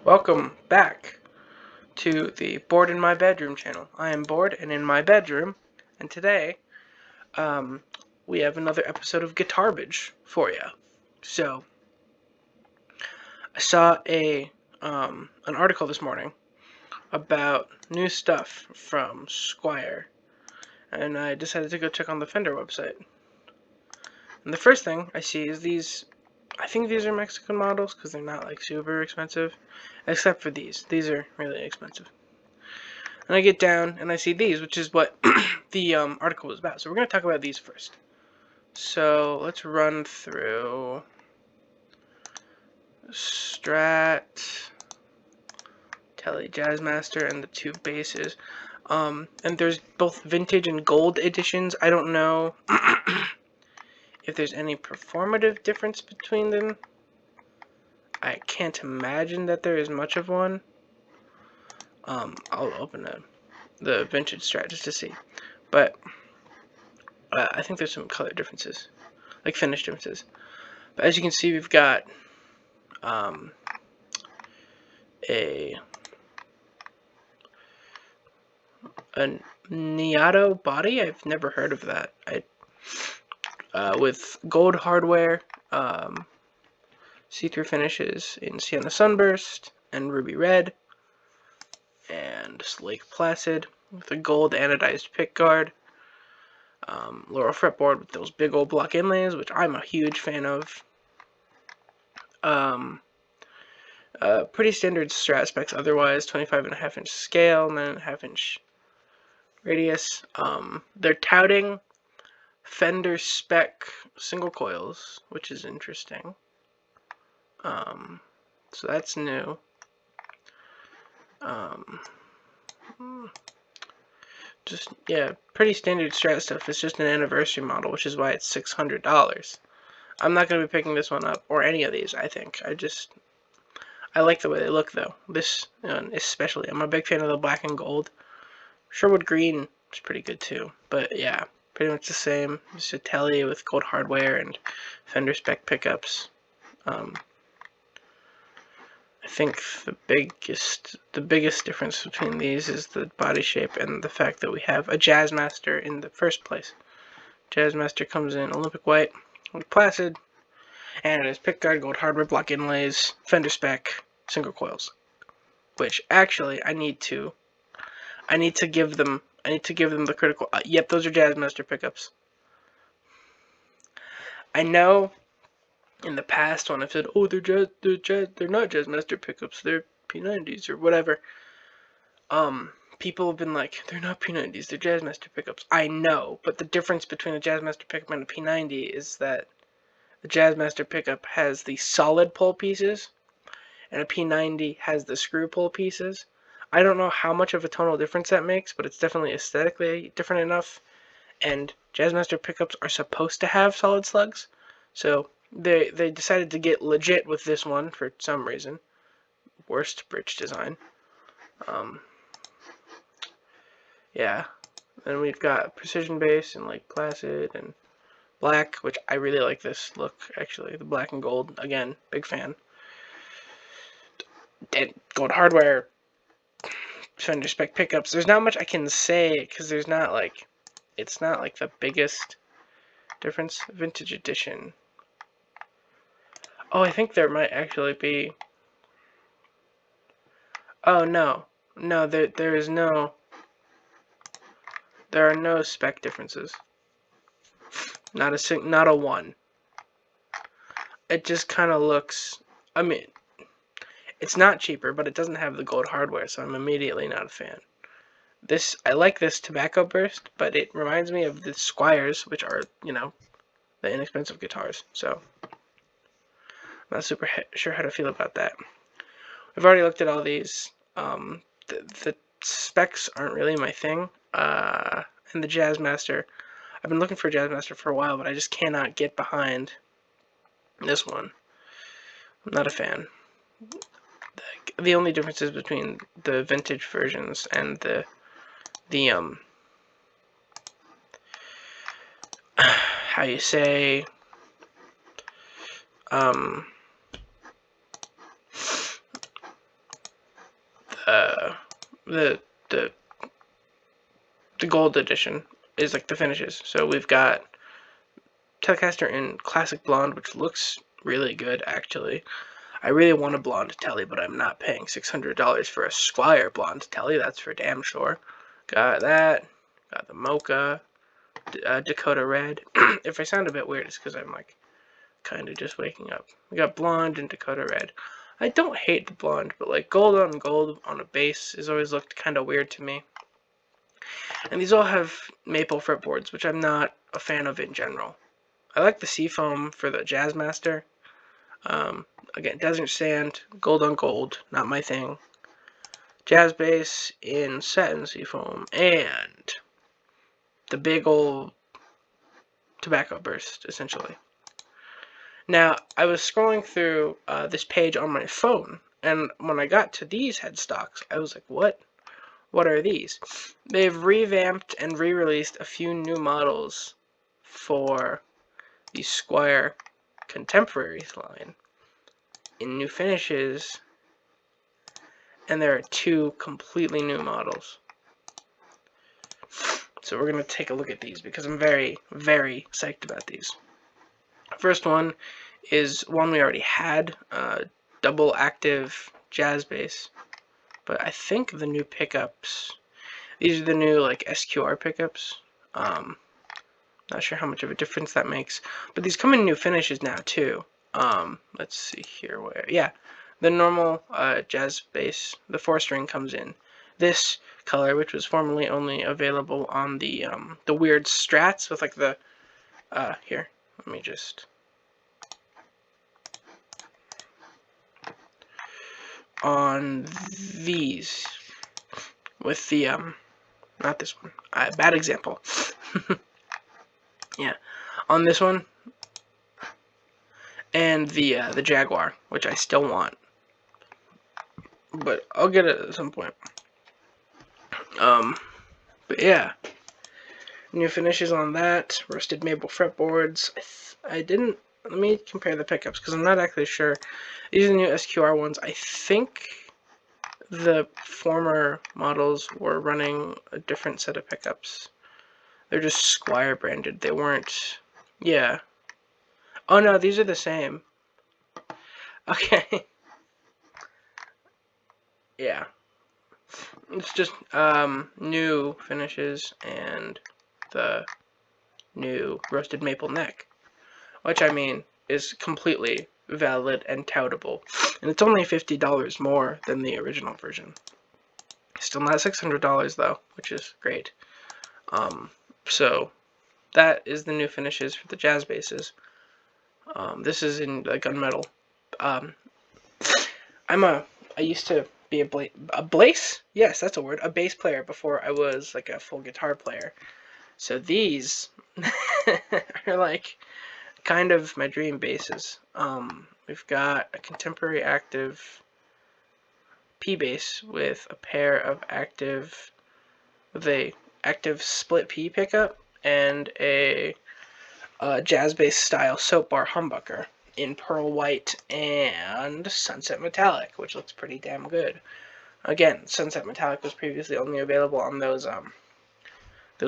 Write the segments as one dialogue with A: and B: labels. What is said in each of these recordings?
A: Welcome back to the Bored in My Bedroom channel. I am bored and in my bedroom, and today we have another episode of Guitarbage for you. So, I saw an article this morning about new stuff from Squier, and I decided to go check on the Fender website. And the first thing I see is these. I think these are Mexican models because they're not like super expensive, except for these. These are really expensive. And I get down and I see these, which is what the article was about. So we're going to talk about these first. So let's run through Strat, Tele Jazzmaster, and the two basses. And there's both vintage and gold editions. I don't know if there's any performative difference between them. I can't imagine that there is much of one. I'll open the vintage Strat just to see. But I think there's some color differences, like finish differences. But as you can see, we've got a Niato body. I've never heard of that. With gold hardware, see-through finishes in Sienna Sunburst and Ruby Red, and Lake Placid with a gold anodized pickguard. Laurel fretboard with those big old block inlays, which I'm a huge fan of. Pretty standard Strat specs otherwise, 25.5-inch scale, 9.5-inch radius. They're touting Fender spec single coils, which is interesting. So that's new. Pretty standard Strat stuff. It's just an anniversary model, which is why it's $600. I'm not going to be picking this one up, or any of these, I think. I like the way they look, though. This, especially. I'm a big fan of the black and gold. Sherwood green is pretty good, too. But, yeah, pretty much the same. Just a Tele with gold hardware and Fender spec pickups. I think the biggest difference between these is the body shape and the fact that we have a Jazzmaster in the first place. Jazzmaster comes in Olympic white with Placid, and it has pickguard, gold hardware, block inlays, Fender spec, single coils. Which actually I need to give them the critical. Yep, those are Jazzmaster pickups. I know in the past when I've said, oh, they're not Jazzmaster pickups, they're P90s or whatever. People have been like, they're not P90s, they're Jazzmaster pickups. I know, but the difference between a Jazzmaster pickup and a P90 is that the Jazzmaster pickup has the solid pull pieces, and a P90 has the screw pull pieces. I don't know how much of a tonal difference that makes, but it's definitely aesthetically different enough. And Jazzmaster pickups are supposed to have solid slugs, so they decided to get legit with this one for some reason. Worst bridge design. Yeah. Then we've got Precision Bass and Lake Placid and black, which I really like this look, actually. The black and gold, again, big fan. Gold hardware, Fender spec pickups. There's not much I can say because it's not like the biggest difference. Vintage edition. Oh, I think there might actually be. Oh no, there are no spec differences. Not a one. It just kind of looks. I mean, it's not cheaper, but it doesn't have the gold hardware, so I'm immediately not a fan. I like this tobacco burst, but it reminds me of the Squiers, which are, the inexpensive guitars. So, I'm not super sure how to feel about that. We've already looked at all these. The specs aren't really my thing. And the Jazzmaster, I've been looking for a Jazzmaster for a while, but I just cannot get behind this one. I'm not a fan. The only differences between the vintage versions and the how you say the the the gold edition is like the finishes. So we've got Telecaster in classic blonde, which looks really good actually. I really want a blonde telly, but I'm not paying $600 for a Squier blonde telly. That's for damn sure. Got that. Got the mocha, Dakota red. If I sound a bit weird, it's because I'm like kind of just waking up. We got blonde and Dakota red. I don't hate the blonde, but like gold on a base has always looked kind of weird to me. And these all have maple fretboards, which I'm not a fan of in general. I like the seafoam for the Jazzmaster. Again, Desert Sand, gold on gold, not my thing. Jazz bass in satin seafoam, and the big old tobacco burst, essentially. Now, I was scrolling through this page on my phone, and when I got to these headstocks, I was like, what? What are these? They've revamped and re-released a few new models for the Squier Contemporaries line in new finishes, and there are two completely new models. So we're going to take a look at these because I'm very, very psyched about these. First one is one we already had, double active jazz bass, but I think the new pickups, these are the new like SQR pickups. Not sure how much of a difference that makes, but these come in new finishes now too. Let's see here where, yeah, the normal jazz bass, the 4-string comes in this color, which was formerly only available on the weird Strats with like the here. Let me just on these with the not this one. Bad example. Yeah, on this one and the Jaguar, which I still want, but I'll get it at some point. But yeah, new finishes on that. Roasted maple fretboards. I didn't. Let me compare the pickups because I'm not actually sure. These are the new SQR ones. I think the former models were running a different set of pickups. They're just Squier branded. They weren't. Yeah. Oh no, these are the same. Okay. Yeah. It's just new finishes and the new roasted maple neck, which I mean is completely valid and toutable. And it's only $50 more than the original version. Still not $600 though, which is great. So that is the new finishes for the jazz basses. This is in the gunmetal. I used to be a bass? Yes, that's a word. A bass player before I was like a full guitar player. So these are like kind of my dream basses. We've got a contemporary active P bass with a pair of active split P pickup and a jazz bass style soap bar humbucker in pearl white and sunset metallic, which looks pretty damn good. Again, sunset metallic was previously only available on those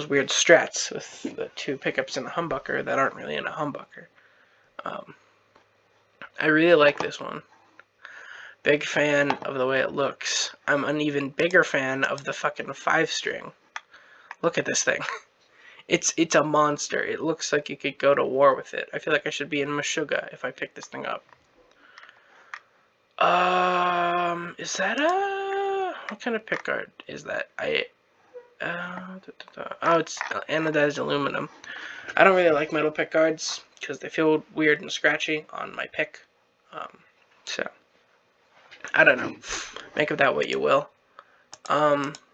A: weird Strats with the two pickups in a humbucker that aren't really in a humbucker. I really like this one. Big fan of the way it looks. I'm an even bigger fan of the fucking 5-string. Look at this thing. It's a monster. It looks like you could go to war with it. I feel like I should be in Meshuggah if I pick this thing up. Is that what kind of pickguard is that? Oh, it's anodized aluminum. I don't really like metal pickguards because they feel weird and scratchy on my pick. So I don't know. Make of that what you will.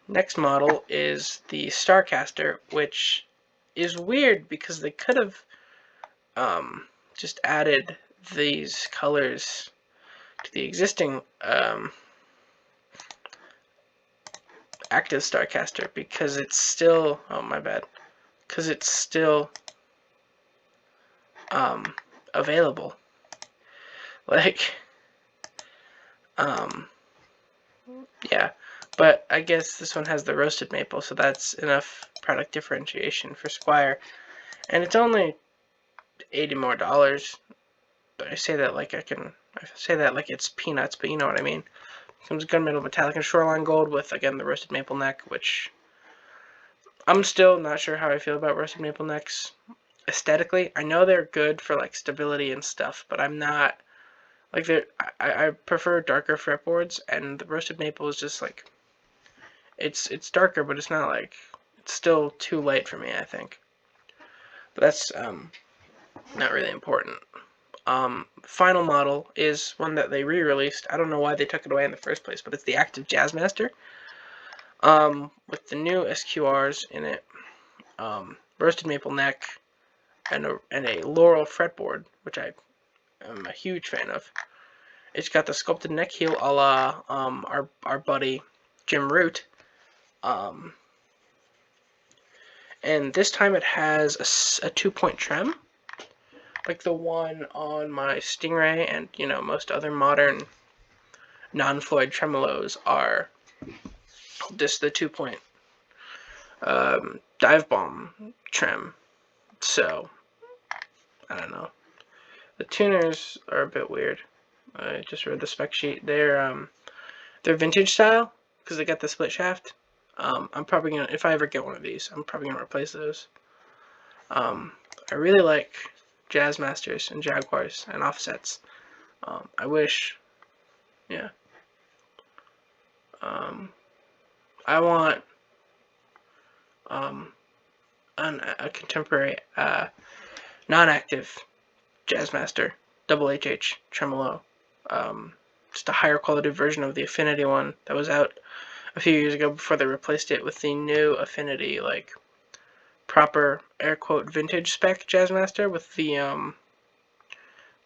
A: Next model is the Starcaster, which is weird because they could have just added these colors to the existing active Starcaster because it's still, oh my bad, because it's still available. Like, Yeah, but I guess this one has the roasted maple, so that's enough product differentiation for Squier. And it's only $80 more. But I say that like it's peanuts, but you know what I mean. Comes gunmetal metallic and shoreline gold with, again, the roasted maple neck, which I'm still not sure how I feel about roasted maple necks aesthetically. I know they're good for like stability and stuff, but I'm not like I prefer darker fretboards, and the roasted maple is just like it's darker, but it's not like it's still too light for me, I think. But that's not really important. Final model is one that they re-released. I don't know why they took it away in the first place, but it's the Active Jazzmaster. With the new SQRs in it, roasted maple neck, and a laurel fretboard, which I am a huge fan of. It's got the sculpted neck heel a la our buddy Jim Root. And this time it has a 2-point trem, like the one on my Stingray, and most other modern non-Floyd tremolos are just the 2-point dive bomb trem. So I don't know. The tuners are a bit weird. I just read the spec sheet. They're vintage style because they got the split shaft. I'm probably gonna, if I ever get one of these, I'm probably gonna replace those. I really like Jazzmasters and Jaguars and offsets. I wish, yeah. I want a contemporary non-active Jazzmaster double HH tremolo. Just a higher quality version of the Affinity one that was out a few years ago before they replaced it with the new Affinity, like proper air quote vintage spec Jazzmaster with the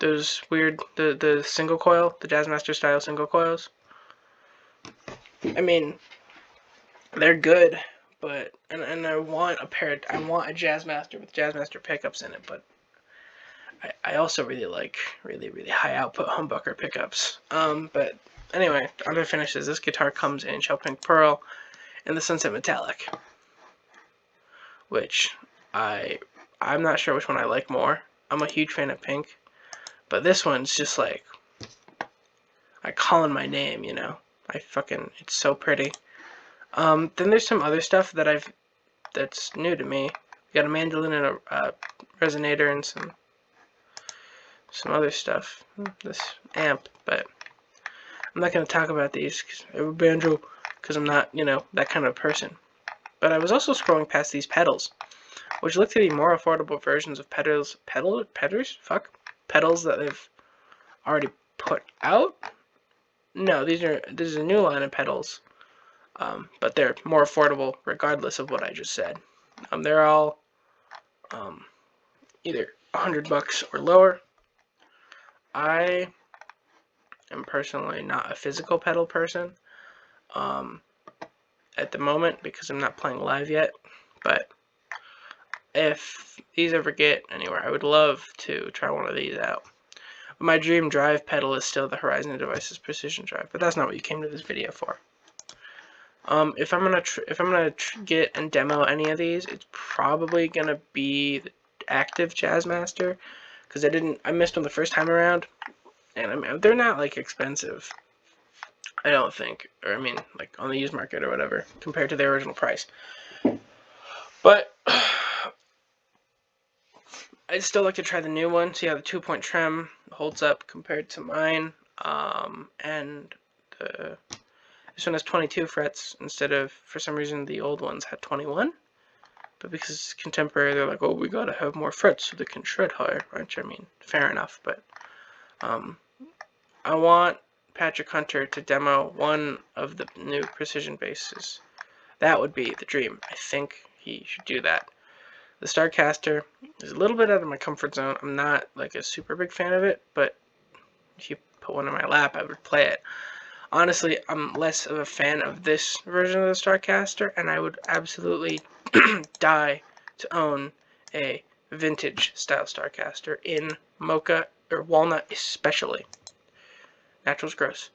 A: those weird the single coil, the Jazzmaster style single coils. I mean, they're good, but and I want a Jazzmaster with Jazzmaster pickups in it, but I also really like really high output humbucker pickups. But anyway, under finishes, this guitar comes in shell pink pearl and the sunset metallic, which I'm not sure which one I like more. I'm a huge fan of pink, but this one's just like I calling my name, it's so pretty. Then there's some other stuff that's new to me. We got a mandolin and a resonator and some other stuff. This amp, but I'm not going to talk about these banjo because I'm not, that kind of person. But I was also scrolling past these pedals, which look to be more affordable versions of pedals that they've already put out. No, this is a new line of pedals, but they're more affordable regardless of what I just said. They're all either $100 or lower. I am personally not a physical pedal person at the moment because I'm not playing live yet, but if these ever get anywhere, I would love to try one of these out. But my dream drive pedal is still the Horizon Devices Precision Drive, but that's not what you came to this video for. If I'm gonna get and demo any of these, it's probably gonna be the Active Jazzmaster, because I missed them the first time around, and they're not like expensive, I don't think, or I mean like on the used market or whatever compared to their original price. But I'd still like to try the new one, see how the 2-point trem holds up compared to mine. And this one has 22 frets instead of, for some reason, the old ones had 21. But because it's contemporary, they're like, oh, we gotta have more frets so they can shred higher, which, I mean, fair enough. But I want Patrick Hunter to demo one of the new precision basses. That would be the dream. I think he should do that. The Starcaster is a little bit out of my comfort zone. I'm not like a super big fan of it, but if you put one in my lap, I would play it. Honestly, I'm less of a fan of this version of the Starcaster, and I would absolutely die to own a vintage style Starcaster in mocha or walnut especially. Natural's gross,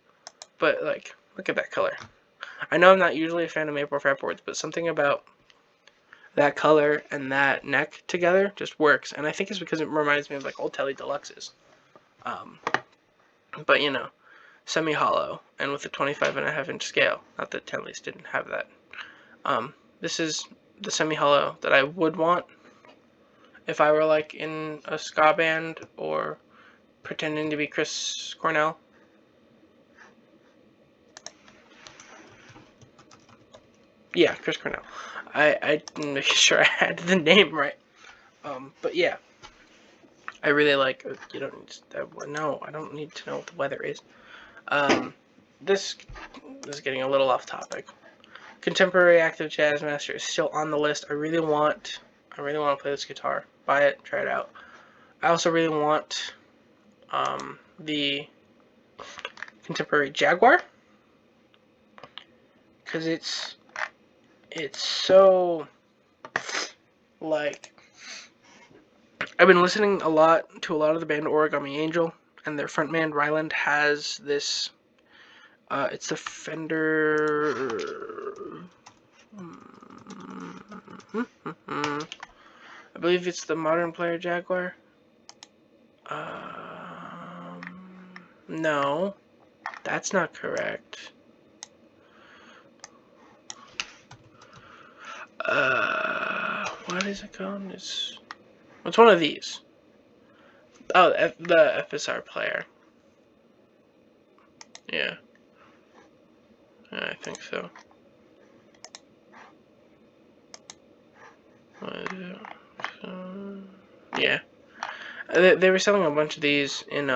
A: but like Look at that color. I know I'm not usually a fan of maple fretboards, but something about that color and that neck together just works. And I think it's because it reminds me of like old Telly Deluxes. But you know, semi-hollow and with a 25.5-inch scale. Not that Tellys didn't have that. This is the semi-hollow that I would want if I were like in a ska band or pretending to be Chris Cornell. Yeah, Chris Cornell. I make sure I had the name right. But yeah, I really like. You don't need to, no, I don't need to know what the weather is. This is getting a little off topic. Contemporary active jazz master is still on the list. I really want to play this guitar. Buy it, try it out. I also really want the contemporary Jaguar because it's so like I've been listening to a lot of the band Origami Angel, and their frontman Ryland has this. It's the Fender. I believe it's the Modern Player Jaguar. No, that's not correct. What is it called? It's one of these. Oh, the FSR player. Yeah. I think so. Yeah. They were selling a bunch of these in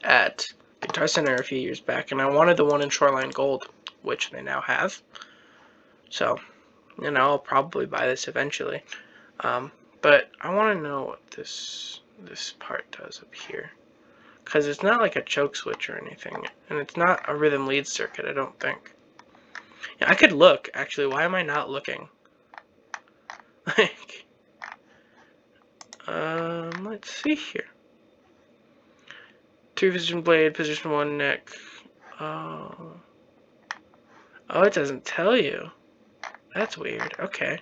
A: at Guitar Center a few years back, and I wanted the one in Shoreline Gold, which they now have. So, you know, I'll probably buy this eventually. But I want to know what this part does up here, because it's not like a choke switch or anything, and it's not a rhythm lead circuit, I don't think. Yeah, I could look, actually. Why am I not looking? Like, let's see here. 2-position blade, position 1 neck. Oh, it doesn't tell you. That's weird. Okay.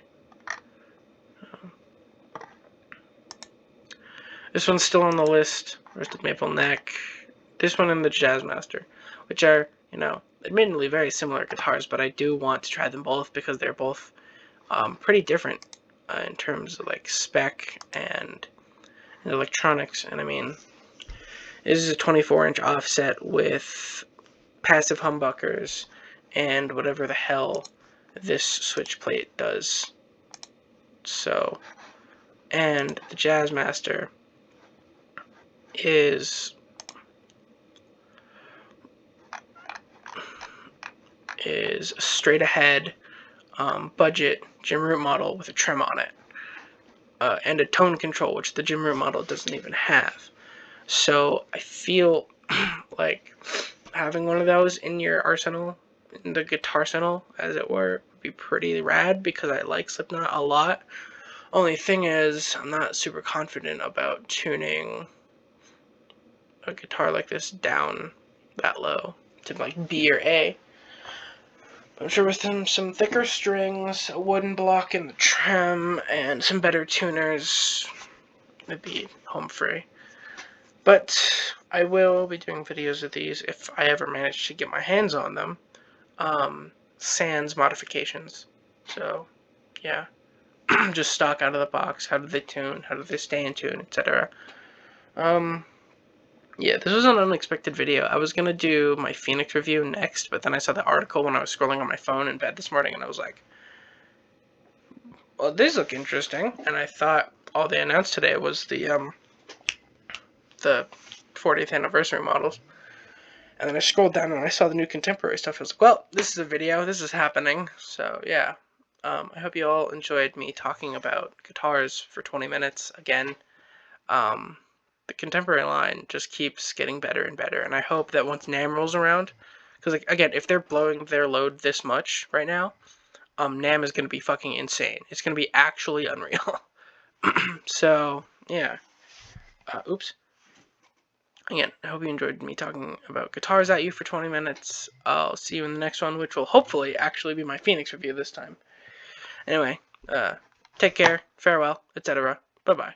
A: This one's still on the list. There's the maple neck. This one and the Jazzmaster, which are, you know, admittedly very similar guitars, but I do want to try them both because they're both pretty different in terms of like spec and electronics. And I mean, this is a 24-inch offset with passive humbuckers and whatever the hell this switch plate does. So, and the Jazzmaster is a straight ahead budget Jim Root model with a trim on it and a tone control, which the Jim Root model doesn't even have. So I feel like having one of those in your arsenal, in the guitar arsenal, as it were, would be pretty rad because I like Slipknot a lot. Only thing is, I'm not super confident about tuning a guitar like this down that low to like B or A. I'm sure with some thicker strings, a wooden block in the trim, and some better tuners, it'd be home free. But I will be doing videos of these if I ever manage to get my hands on them. Sans modifications. So, yeah. Just stock out of the box. How do they tune? How do they stay in tune? Etc. Yeah, this was an unexpected video. I was gonna do my Phoenix review next, but then I saw the article when I was scrolling on my phone in bed this morning, and I was like, well, these look interesting. And I thought all they announced today was the 40th anniversary models. And then I scrolled down and I saw the new contemporary stuff. I was like, well, this is a video. This is happening. So, yeah. I hope you all enjoyed me talking about guitars for 20 minutes again. The contemporary line just keeps getting better and better. And I hope that once NAMM rolls around, because, like, again, if they're blowing their load this much right now, NAMM is going to be fucking insane. It's going to be actually unreal. So, yeah. Oops. Again, I hope you enjoyed me talking about guitars at you for 20 minutes. I'll see you in the next one, which will hopefully actually be my Phoenix review this time. Anyway, take care, farewell, etc. Bye-bye.